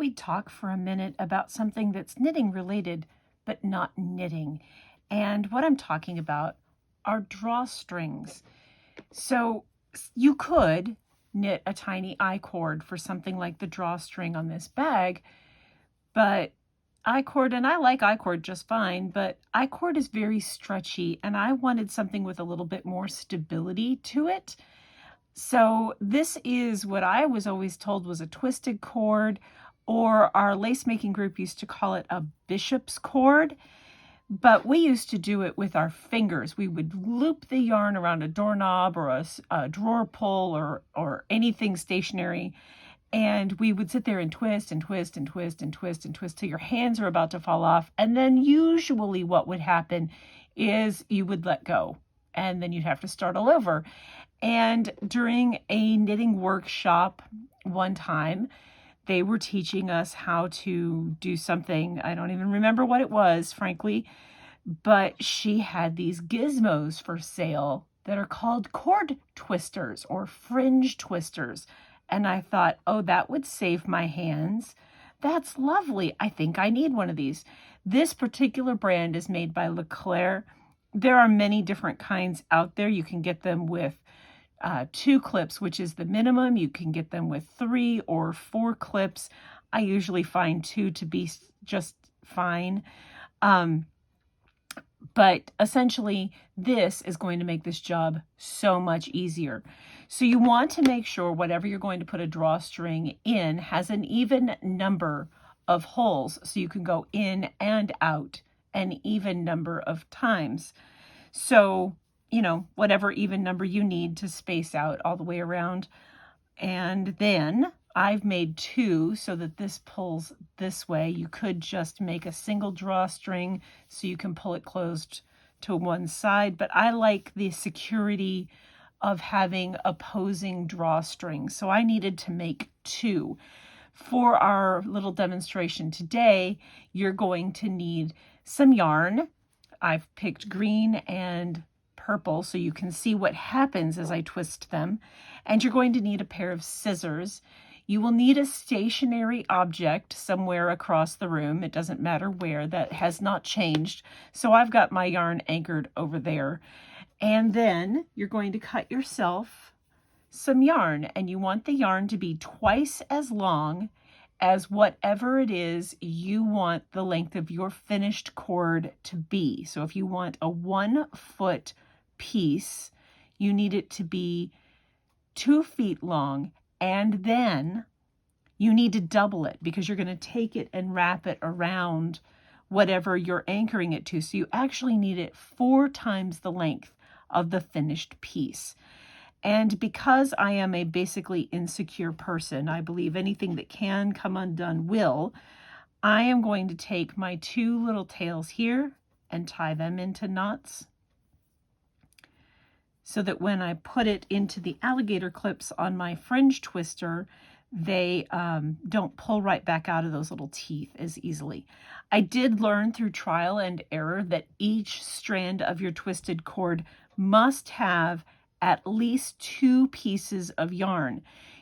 we'd talk for a minute about something that's knitting related, but not knitting. And what I'm talking about are drawstrings. So you could knit a tiny I-cord for something like the drawstring on this bag, but I-cord, and I like I-cord just fine, but I-cord is very stretchy, and I wanted something with a little bit more stability to it. So this is what I was always told was a twisted cord, or our lace making group used to call it a bishop's cord. But we used to do it with our fingers. We would loop the yarn around a doorknob or a drawer pull or anything stationary. And we would sit there and twist and twist and twist and twist and twist till your hands are about to fall off. And then usually what would happen is you would let go and then you'd have to start all over. And during a knitting workshop one time, they were teaching us how to do something. I don't even remember what it was, frankly, but she had these gizmos for sale that are called cord twisters or fringe twisters. And I thought, oh, that would save my hands. That's lovely. I think I need one of these. This particular brand is made by LeClerc. There are many different kinds out there. You can get them with 2 clips, which is the minimum. You can get them with 3 or 4 clips. I usually find 2 to be just fine. But essentially, this is going to make this job so much easier. So you want to make sure whatever you're going to put a drawstring in has an even number of holes so you can go in and out an even number of times. So, you know, whatever even number you need to space out all the way around. And then I've made 2 so that this pulls this way. You could just make a single drawstring so you can pull it closed to one side, but I like the security of having opposing drawstrings. So I needed to make 2. For our little demonstration today, you're going to need some yarn. I've picked green and purple so you can see what happens as I twist them. And you're going to need a pair of scissors. You will need a stationary object somewhere across the room. It doesn't matter where. That has not changed. So I've got my yarn anchored over there. And then you're going to cut yourself some yarn. And you want the yarn to be twice as long as whatever it is you want the length of your finished cord to be. So if you want a 1-foot piece, you need it to be 2 feet long. And then you need to double it because you're going to take it and wrap it around whatever you're anchoring it to. So you actually need it 4 times the length of the finished piece. And because I am a basically insecure person, I believe anything that can come undone will, I am going to take my 2 little tails here and tie them into knots so that when I put it into the alligator clips on my fringe twister, they don't pull right back out of those little teeth as easily. I did learn through trial and error that each strand of your twisted cord must have at least 2 pieces of yarn.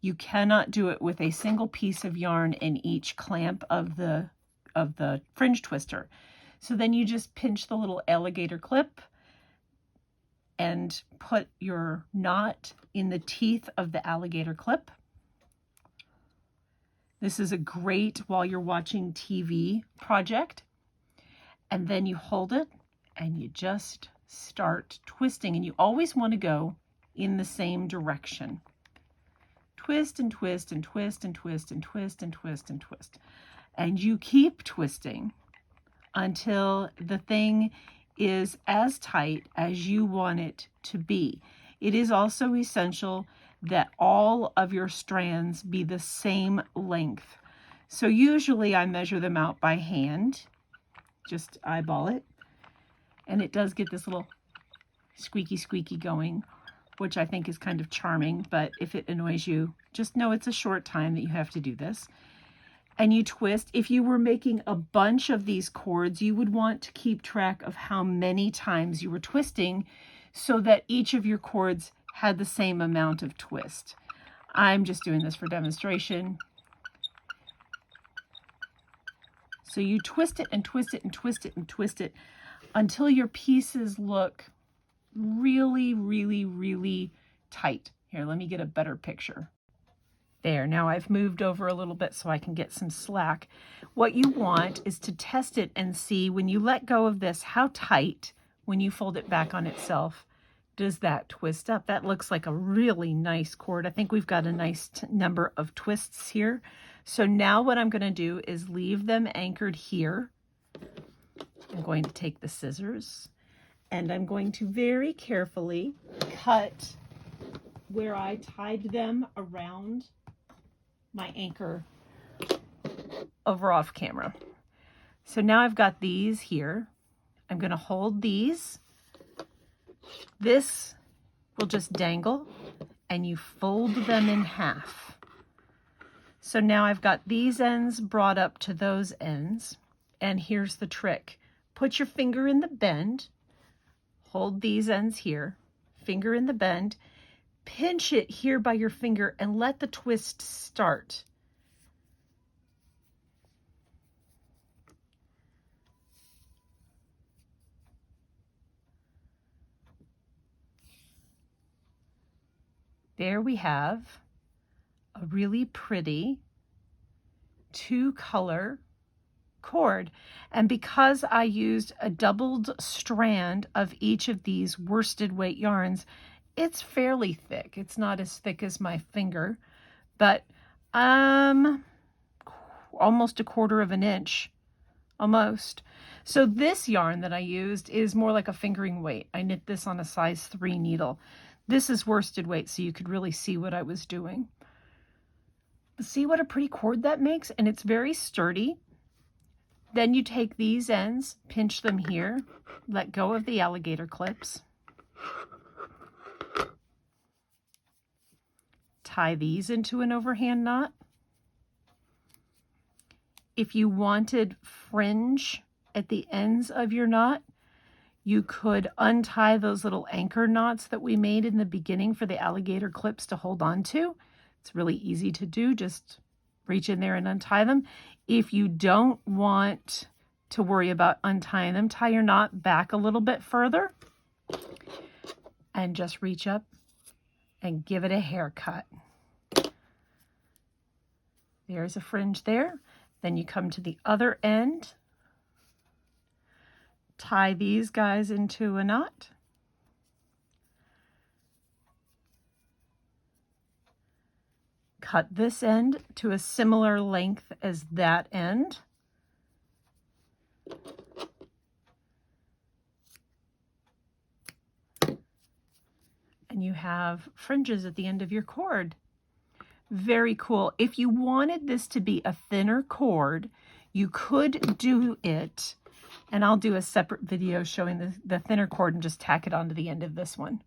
You cannot do it with a single piece of yarn in each clamp of the fringe twister. So then you just pinch the little alligator clip and put your knot in the teeth of the alligator clip. This is a great while you're watching TV project. And then you hold it and you just start twisting. And you always want to go in the same direction. Twist and twist and twist and twist and twist and twist and twist. And you keep twisting until the thing is as tight as you want it to be. It is also essential that all of your strands be the same length. So usually I measure them out by hand, just eyeball it, and it does get this little squeaky squeaky going, which I think is kind of charming, but if it annoys you, just know it's a short time that you have to do this. And you twist. If you were making a bunch of these cords, you would want to keep track of how many times you were twisting so that each of your cords had the same amount of twist. I'm just doing this for demonstration. So you twist it and twist it and twist it and twist it until your pieces look really, really, really tight. Here, let me get a better picture. There, now I've moved over a little bit so I can get some slack. What you want is to test it and see when you let go of this, how tight, when you fold it back on itself, does that twist up. That looks like a really nice cord. I think we've got a nice number of twists here. So now what I'm going to do is leave them anchored here. I'm going to take the scissors and I'm going to very carefully cut where I tied them around my anchor over off camera. So now I've got these here. I'm going to hold these. This will just dangle and you fold them in half. So now I've got these ends brought up to those ends. And here's the trick. Put your finger in the bend. Hold these ends here. Finger in the bend. Pinch it here by your finger and let the twist start. There we have a really pretty 2-color cord. And because I used a doubled strand of each of these worsted weight yarns, it's fairly thick. It's not as thick as my finger, but almost 1/4 of an inch, almost. So this yarn that I used is more like a fingering weight. I knit this on a size 3 needle. This is worsted weight, so you could really see what I was doing. But see what a pretty cord that makes? And it's very sturdy. Then you take these ends, pinch them here, let go of the alligator clips. Tie these into an overhand knot. If you wanted fringe at the ends of your knot, you could untie those little anchor knots that we made in the beginning for the alligator clips to hold on to. It's really easy to do. Just reach in there and untie them. If you don't want to worry about untying them, tie your knot back a little bit further and just reach up and give it a haircut. There's a fringe there. Then you come to the other end, tie these guys into a knot. Cut this end to a similar length as that end. And you have fringes at the end of your cord. Very cool. If you wanted this to be a thinner cord, you could do it, and I'll do a separate video showing the thinner cord and just tack it onto the end of this one.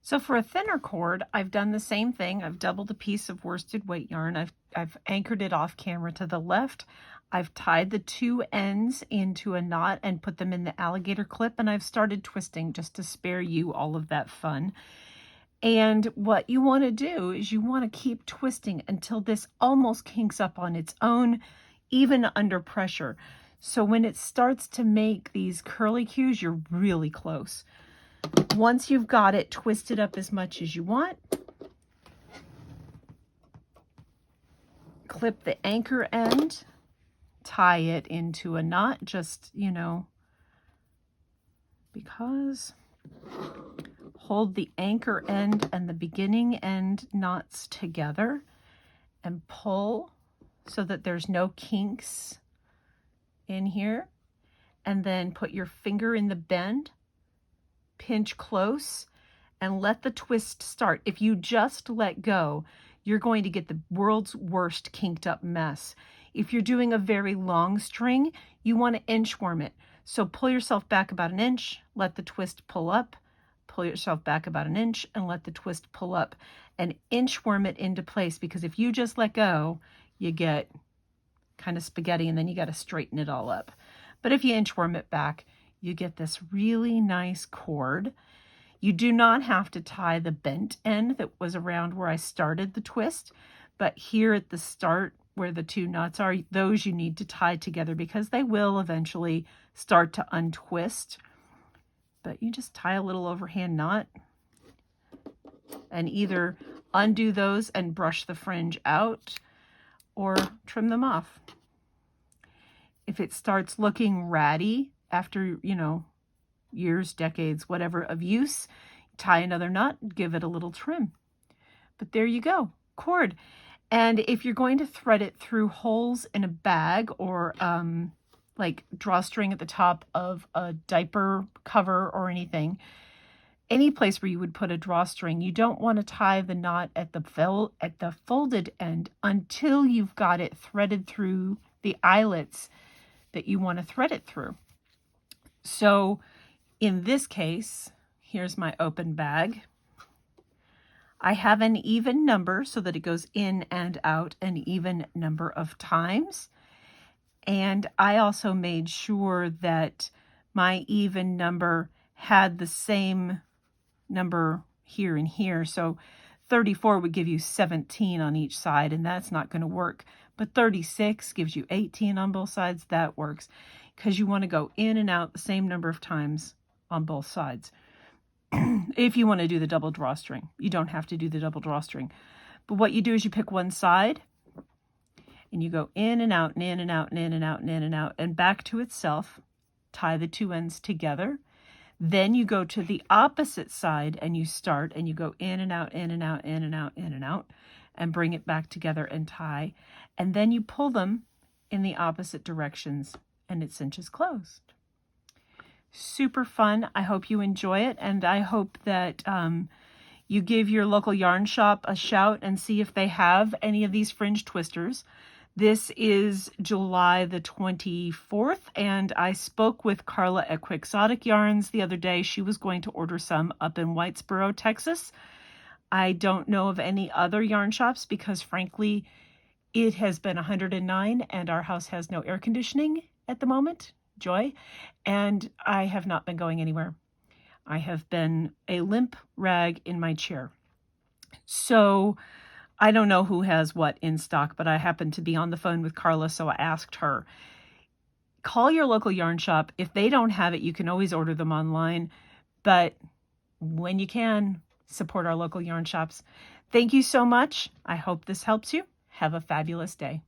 So for a thinner cord, I've done the same thing. I've doubled a piece of worsted weight yarn. I've anchored it off camera to the left. I've tied the 2 ends into a knot and put them in the alligator clip, and I've started twisting just to spare you all of that fun. And what you want to do is you want to keep twisting until this almost kinks up on its own, even under pressure. So when it starts to make these curly cues, you're really close. Once you've got it twisted up as much as you want, clip the anchor end, tie it into a knot, just, because hold the anchor end and the beginning end knots together and pull so that there's no kinks in here. And then put your finger in the bend, pinch close, and let the twist start. If you just let go, you're going to get the world's worst kinked up mess. If you're doing a very long string, you want to inchworm it. So pull yourself back about an inch, let the twist pull up, pull yourself back about an inch and let the twist pull up, and inchworm it into place, because if you just let go, you get kind of spaghetti and then you got to straighten it all up. But if you inchworm it back, you get this really nice cord. You do not have to tie the bent end that was around where I started the twist, but here at the start, where the two knots are, those you need to tie together because they will eventually start to untwist. But you just tie a little overhand knot and either undo those and brush the fringe out or trim them off. If it starts looking ratty after, years, decades, whatever of use, tie another knot, give it a little trim. But there you go, cord. And if you're going to thread it through holes in a bag or like drawstring at the top of a diaper cover or anything, any place where you would put a drawstring, you don't want to tie the knot at the folded end until you've got it threaded through the eyelets that you want to thread it through. So in this case, here's my open bag. I have an even number so that it goes in and out an even number of times. And I also made sure that my even number had the same number here and here. So 34 would give you 17 on each side, and that's not going to work. But 36 gives you 18 on both sides. That works because you want to go in and out the same number of times on both sides. If you want to do the double drawstring, you don't have to do the double drawstring. But what you do is you pick one side and you go in and out and in and out and in and out and in and out and back to itself, tie the two ends together. Then you go to the opposite side and you start and you go in and out, in and out, in and out, in and out, and bring it back together and tie. And then you pull them in the opposite directions and it cinches closed. Super fun. I hope you enjoy it, and I hope that you give your local yarn shop a shout and see if they have any of these fringe twisters. This is July the 24th, and I spoke with Carla at Quixotic Yarns the other day. She was going to order some up in Whitesboro, Texas. I don't know of any other yarn shops because, frankly, it has been 109 and our house has no air conditioning at the moment. Joy. And I have not been going anywhere. I have been a limp rag in my chair. So I don't know who has what in stock, but I happened to be on the phone with Carla, so I asked her. Call your local yarn shop. If they don't have it, you can always order them online. But when you can, support our local yarn shops. Thank you so much. I hope this helps you. Have a fabulous day.